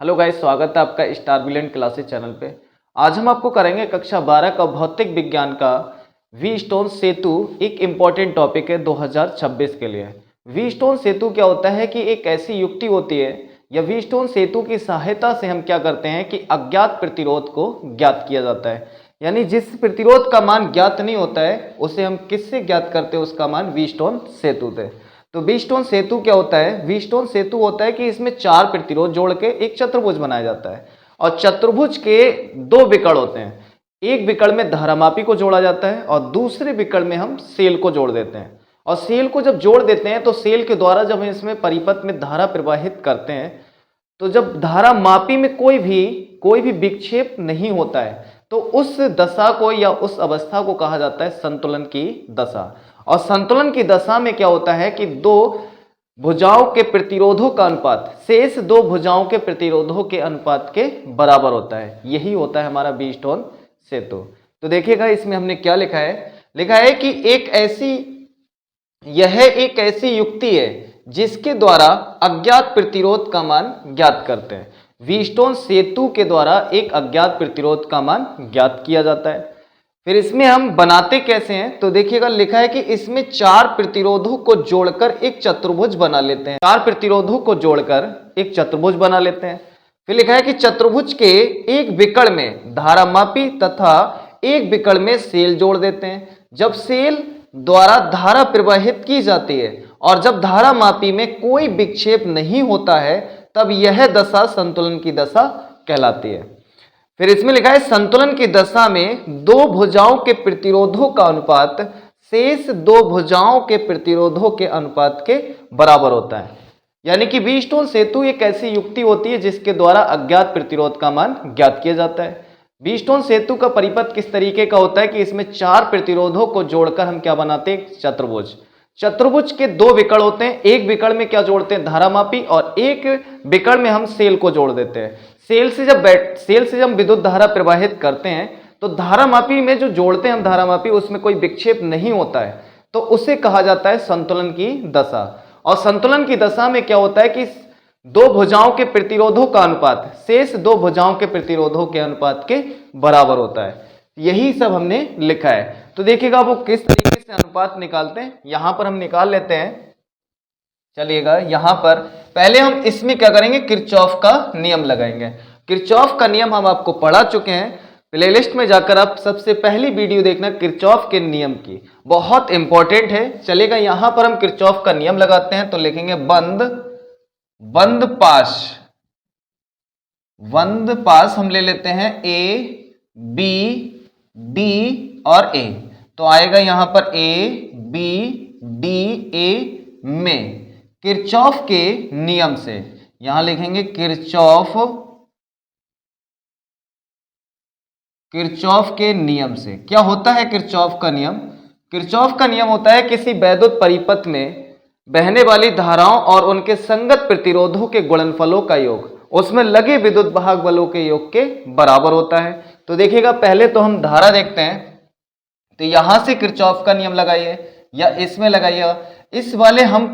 Hello guys, स्वागत है आपका स्टार ब्रिलियंट क्लासेस चैनल पे। आज हम आपको करेंगे कक्षा 12 का भौतिक विज्ञान का व्हीटस्टोन सेतु। एक इम्पॉर्टेंट टॉपिक है 2026 के लिए। व्हीटस्टोन सेतु क्या होता है कि एक ऐसी युक्ति होती है या व्हीटस्टोन सेतु की सहायता से हम क्या करते हैं कि अज्ञात प्रतिरोध को ज्ञात किया जाता है। यानी जिस प्रतिरोध का मान ज्ञात नहीं होता है उसे हम किससे ज्ञात करते हैं, उसका मान व्हीटस्टोन सेतु से। तो व्हीटस्टोन सेतु क्या होता है? व्हीटस्टोन सेतु होता है कि इसमें चार प्रतिरोध जोड़ के एक चतुर्भुज बनाया जाता है और चतुर्भुज के दो विकर्ण होते हैं। एक विकर्ण में धारामापी को जोड़ा जाता है और दूसरे विकर्ण में हम सेल को जोड़ देते हैं। और सेल को जब जोड़ देते हैं तो सेल के द्वारा जब हम इसमें परिपथ में धारा प्रवाहित करते हैं तो जब धारा मापी में कोई भी विक्षेप नहीं होता है तो उस दशा को या उस अवस्था को कहा जाता है संतुलन की दशा। और संतुलन की दशा में क्या होता है कि दो भुजाओं के प्रतिरोधों का अनुपात शेष दो भुजाओं के प्रतिरोधों के अनुपात के बराबर होता है। यही होता है हमारा व्हीटस्टोन सेतु। तो देखिएगा इसमें हमने क्या लिखा है। लिखा है कि यह एक ऐसी युक्ति है जिसके द्वारा अज्ञात प्रतिरोध का मान ज्ञात करते हैं। व्हीटस्टोन सेतु के द्वारा एक अज्ञात प्रतिरोध का मान ज्ञात किया जाता है। फिर इसमें हम बनाते कैसे हैं तो देखिएगा लिखा है कि इसमें चार प्रतिरोधों को जोड़कर एक चतुर्भुज बना लेते हैं। चार प्रतिरोधों को जोड़कर एक चतुर्भुज बना लेते हैं। फिर लिखा है कि चतुर्भुज के एक विकर्ण में धारामापी तथा एक विकर्ण में सेल जोड़ देते हैं। जब सेल द्वारा धारा प्रवाहित की जाती है और जब धारा मापी में कोई विक्षेप नहीं होता है तब यह दशा संतुलन की दशा कहलाती है। फिर इसमें लिखा है संतुलन की दशा में दो भुजाओं के प्रतिरोधों का अनुपात शेष दो भुजाओं के प्रतिरोधों के अनुपात के बराबर होता है। यानी कि व्हीटस्टोन सेतु एक ऐसी युक्ति होती है जिसके द्वारा अज्ञात प्रतिरोध का मान ज्ञात किया जाता है। व्हीटस्टोन सेतु का परिपथ किस तरीके का होता है कि इसमें चार प्रतिरोधों को जोड़कर हम क्या बनाते हैं? चतुर्भुज। चतुर्भुज के दो विकर्ण होते हैं। एक विकर्ण में क्या जोड़ते हैं? धारामापी, और एक विकर्ण में हम सेल को जोड़ देते हैं। सेल से जब विद्युत धारा प्रवाहित करते हैं तो धारामापी में जो जोड़ते हैं हम धारामापी, उसमें कोई विक्षेप नहीं होता है तो उसे कहा जाता है संतुलन की दशा। और संतुलन की दशा में क्या होता है कि दो भुजाओं के प्रतिरोधों का अनुपात शेष दो भुजाओं के प्रतिरोधों के अनुपात के बराबर होता है। यही सब हमने लिखा है। तो देखिएगा वो किस तरीके से अनुपात निकालते हैं, यहां पर हम निकाल लेते हैं। चलिएगा यहां पर पहले हम इसमें क्या करेंगे? किरचॉफ का नियम लगाएंगे। किरचॉफ का नियम हम आपको पढ़ा चुके हैं। प्लेलिस्ट में जाकर आप सबसे पहली वीडियो देखना किरचॉफ के नियम की, बहुत इंपॉर्टेंट है। चलेगा यहां पर हम किरचॉफ का नियम लगाते हैं तो लिखेंगे बंद पास हम ले लेते हैं ए बी डी और ए। तो आएगा यहां पर ए बी डी ए में किरचॉफ के नियम से, यहां लिखेंगे किरचॉफ के नियम से। क्या होता है किरचॉफ का नियम? किरचॉफ का नियम होता है किसी वैद्युत परिपथ में बहने वाली धाराओं और उनके संगत प्रतिरोधों के गुणनफलों का योग उसमें लगे विद्युत वाहक बलों के योग के बराबर होता है। तो देखिएगा पहले तो हम धारा देखते हैं, तो यहां से किरचॉफ का नियम लगाइए या इसमें लगाइए। इस वाले हम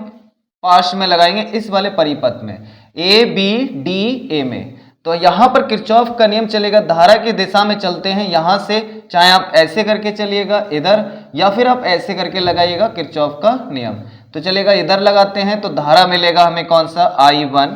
पाश में लगाएंगे, इस वाले परिपथ में ए बी डी ए में। तो यहां पर किरचॉफ का नियम चलेगा, धारा की दिशा में चलते हैं यहां से, चाहे आप ऐसे करके चलिएगा इधर या फिर आप ऐसे करके लगाइएगा किरचॉफ का नियम। तो चलेगा इधर लगाते हैं तो धारा मिलेगा हमें कौन सा? I1,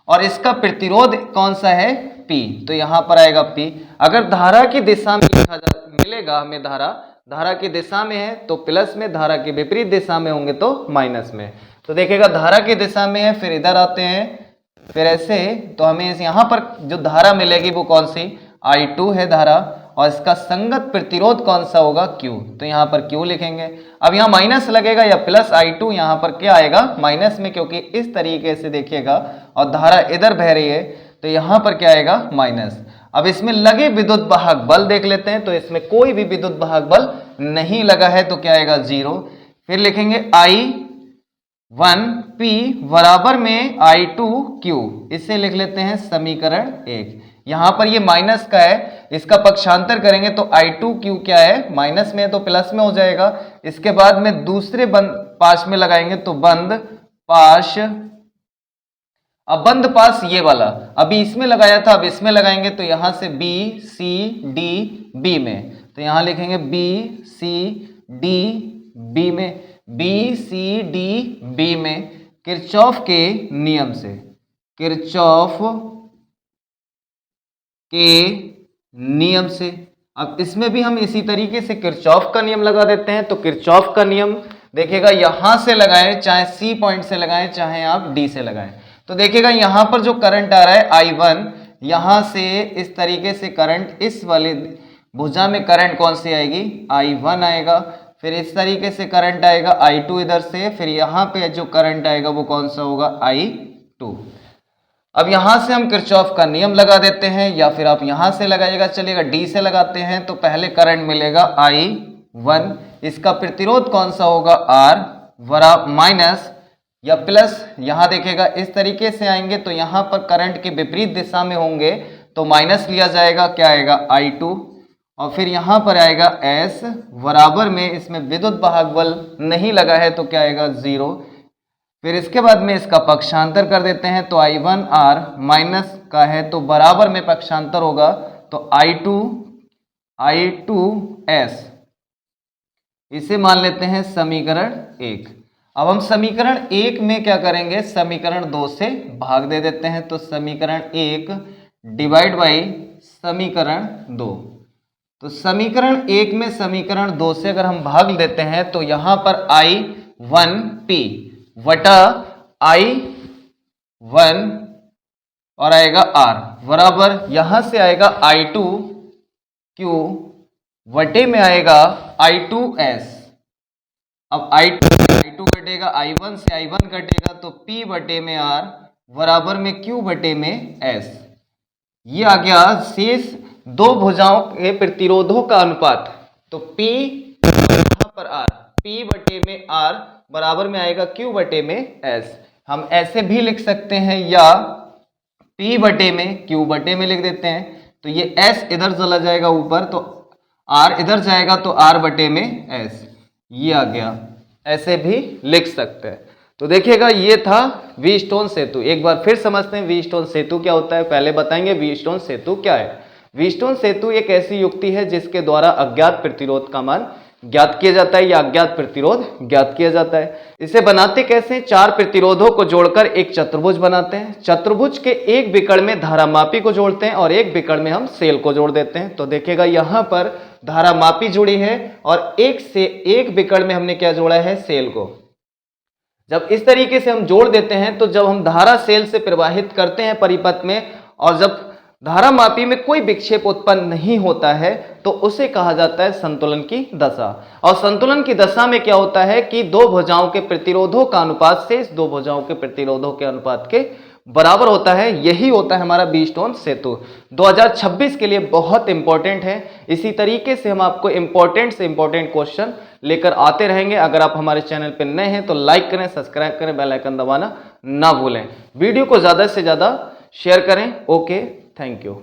और इसका प्रतिरोध कौन सा है? P। तो यहां पर आएगा P। अगर धारा की दिशा में मिलेगा हमें, धारा की दिशा में है तो प्लस में, धारा के विपरीत दिशा में होंगे तो माइनस में। तो देखिएगा धारा की दिशा में है, फिर इधर आते हैं, फिर ऐसे, तो हमें यहाँ पर जो धारा मिलेगी वो कौन सी? I2 है धारा, और इसका संगत प्रतिरोध कौन सा होगा? Q। तो यहाँ पर Q लिखेंगे। अब यहाँ माइनस लगेगा या प्लस I2, यहाँ पर क्या आएगा? माइनस में, क्योंकि इस तरीके से देखिएगा और धारा इधर बह रही है तो यहाँ पर क्या आएगा? माइनस। अब इसमें लगे विद्युत वाहक बल देख लेते हैं, तो इसमें कोई भी विद्युत वाहक बल नहीं लगा है तो क्या आएगा? 0। फिर लिखेंगे I1P बराबर में I2Q, इसे लिख लेते हैं समीकरण 1। यहां पर ये माइनस का है, इसका पक्षांतर करेंगे तो I2Q क्या है? माइनस में है तो प्लस में हो जाएगा। इसके बाद में दूसरे बंद पाश में लगाएंगे तो बंद पाश अब बंद पास ये वाला अभी इसमें लगाया था, अब इसमें लगाएंगे तो यहां से बी सी डी बी में, तो यहां लिखेंगे बी सी डी बी में, बी सी डी बी में किरचॉफ के नियम से, किरचॉफ के नियम से। अब इसमें भी हम इसी तरीके से किरचॉफ का नियम लगा देते हैं। तो किरचॉफ का नियम देखिएगा यहां से लगाएं, चाहे सी पॉइंट से लगाएं, चाहे आप डी से लगाएं, तो देखिएगा यहां पर जो करंट आ रहा है I1, यहां से इस तरीके से करंट इस वाले भुजा में करंट कौन सी आएगी, I1 आएगा। फिर इस तरीके से करंट आएगा I2 इधर से, फिर यहां पे जो करंट आएगा वो कौन सा होगा, I2। अब यहां से हम किरचॉफ का नियम लगा देते हैं, या फिर आप यहां से लगाइएगा चलेगा, डी से लगाते हैं तो पहले करंट मिलेगा I1, इसका प्रतिरोध कौन सा होगा, R माइनस या प्लस, यहां देखेगा इस तरीके से आएंगे तो यहां पर करंट के विपरीत दिशा में होंगे तो माइनस लिया जाएगा, क्या आएगा I2, और फिर यहां पर आएगा S बराबर में, इसमें विद्युत वाहक बल नहीं लगा है तो क्या आएगा 0। फिर इसके बाद में इसका पक्षांतर कर देते हैं तो I1 R माइनस का है तो बराबर में पक्षांतर होगा तो I2 S, इसे मान लेते हैं समीकरण 1। अब हम समीकरण 1 में क्या करेंगे, समीकरण 2 से भाग दे देते हैं, तो समीकरण 1 डिवाइड बाई समीकरण 2। तो समीकरण 1 में समीकरण 2 से अगर हम भाग देते हैं तो यहां पर I1P वटा I1 और आएगा R बराबर, यहां से आएगा I2Q वटे में आएगा I2S। अब I2 घटेगा, I1 से I1 घटेगा तो P बटे में R बराबर में Q बटे में S। ये आ गया शेष दो भुजाओं के प्रतिरोधों का अनुपात। तो P यहाँ पर R, P बटे में R बराबर में आएगा Q बटे में S। हम ऐसे भी लिख सकते हैं या P बटे में Q बटे में लिख देते हैं, तो ये S इधर चला जाएगा ऊपर तो R इधर जाएगा तो R बटे में S, ये आ गया, ऐसे भी लिख सकते हैं। तो देखिएगा ये था व्हीटस्टोन सेतु। एक बार फिर समझते हैं व्हीटस्टोन सेतु क्या होता है। पहले बताएंगे व्हीटस्टोन सेतु क्या है। व्हीटस्टोन सेतु एक ऐसी युक्ति है जिसके द्वारा अज्ञात प्रतिरोध का मान ज्ञात किया जाता है या अज्ञात प्रतिरोध ज्ञात किया जाता है। इसे बनाते कैसे, चार प्रतिरोधों को जोड़कर एक चतुर्भुज बनाते हैं। चतुर्भुज के एक विकर्ण में धारामापी को जोड़ते हैं और एक विकर्ण में हम सेल को जोड़ देते हैं। तो देखिएगा यहां पर धारामापी जुड़ी है और एक विकर्ण में हमने क्या जोड़ा है, सेल को। जब इस तरीके से हम जोड़ देते हैं तो जब हम धारा सेल से प्रवाहित करते हैं परिपथ में और जब धारामापी में कोई विक्षेप उत्पन्न नहीं होता है तो उसे कहा जाता है संतुलन की दशा। और संतुलन की दशा में क्या होता है कि दो भुजाओं के प्रतिरोधों का अनुपात शेष दो भुजाओं के प्रतिरोधों के अनुपात के बराबर होता है। यही होता है हमारा व्हीटस्टोन सेतु। 2026 के लिए बहुत इंपॉर्टेंट है। इसी तरीके से हम आपको इंपॉर्टेंट से इंपॉर्टेंट क्वेश्चन लेकर आते रहेंगे। अगर आप हमारे चैनल पर नए हैं तो लाइक करें, सब्सक्राइब करें, बेल आइकन दबाना ना भूलें। वीडियो को ज़्यादा से ज़्यादा शेयर करें। Okay, thank you.